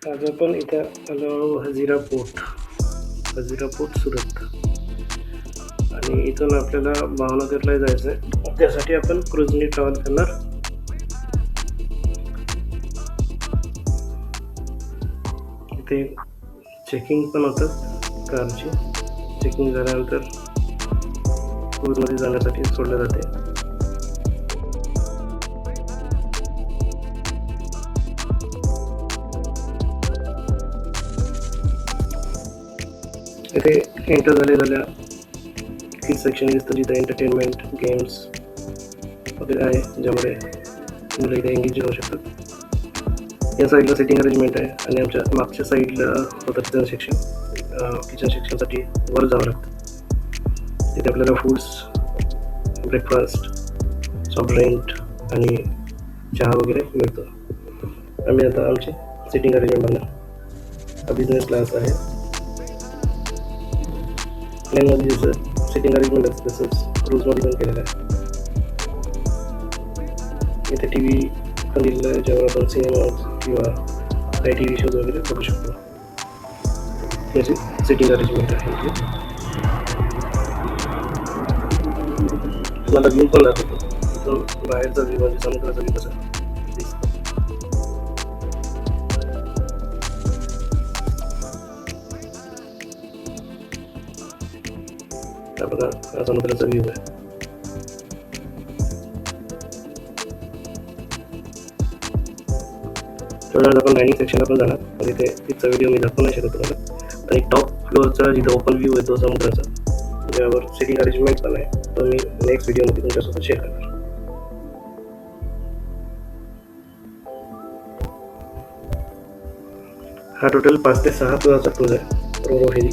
आज आपण इथे आलो हजिरा पोर्ट सुरत आणि इथून आपल्याला भावनगरला जायचं आहे. त्यासाठी आपण क्रूजने ट्रॅव्हल करणार. इथे चेकिंग पण होतं कारची. चेकिंग झाल्यानंतर क्रूजमध्ये जाण्यासाठी सोडलं जाते. इथे एंटर झाल्या की सेक्शन दिसतं जिथे एंटरटेनमेंट गेम्स वगैरे आहे, ज्यामुळे मुलं इथे एंगेज होऊ शकतात. या साईडला सिटिंग अरेंजमेंट आहे आणि आमच्या मागच्या साईडला होतं किचन सेक्शन. किचन सेक्शनसाठी वर जावं लागतं. तिथे आपल्याला फूड्स, ब्रेकफास्ट, सॉफ्ट ड्रिंक आणि चहा वगैरे मिळतो. आम्ही आता आमची सिटिंग अरेंजमेंट बनणार. हा बिझनेस क्लास आहे. प्लेनमध्ये जसं सिटिंग अरेंजमेंट असतं तसंच क्रूजमध्ये पण केलेलं आहे. इथे टी व्ही पण दिलेलं आहे, ज्यावर आपण सिनेमा किंवा काही टी व्ही शोज वगैरे बघू शकतो. याची सिटिंग अरेंजमेंट आहे. मला व्ह्यू पण दाखवतो. इथून बाहेरचा व्ह्यू म्हणजे समुद्राचा व्ह्यू कसा दिसतो. हा बघा, हा समुद्राचा व्ह्यू आहे. थोड्या आपण डायनिंग सेक्शनला पण जाणार, पण इथे तिथचा व्हिडिओ मी दाखवू नाही शकत तुम्हाला. आणि टॉप फ्लोअरचा जिथं ओपन व्ह्यू येतो समुद्राचा, ज्यावर सिटिंग अरेंजमेंट पण आहे, तो मी नेक्स्ट व्हिडिओमध्ये तुमच्यासोबत शेअर करणार. हा टोटल 5 ते 6 तासाचा क्रूज आहे, रो रो फेरी.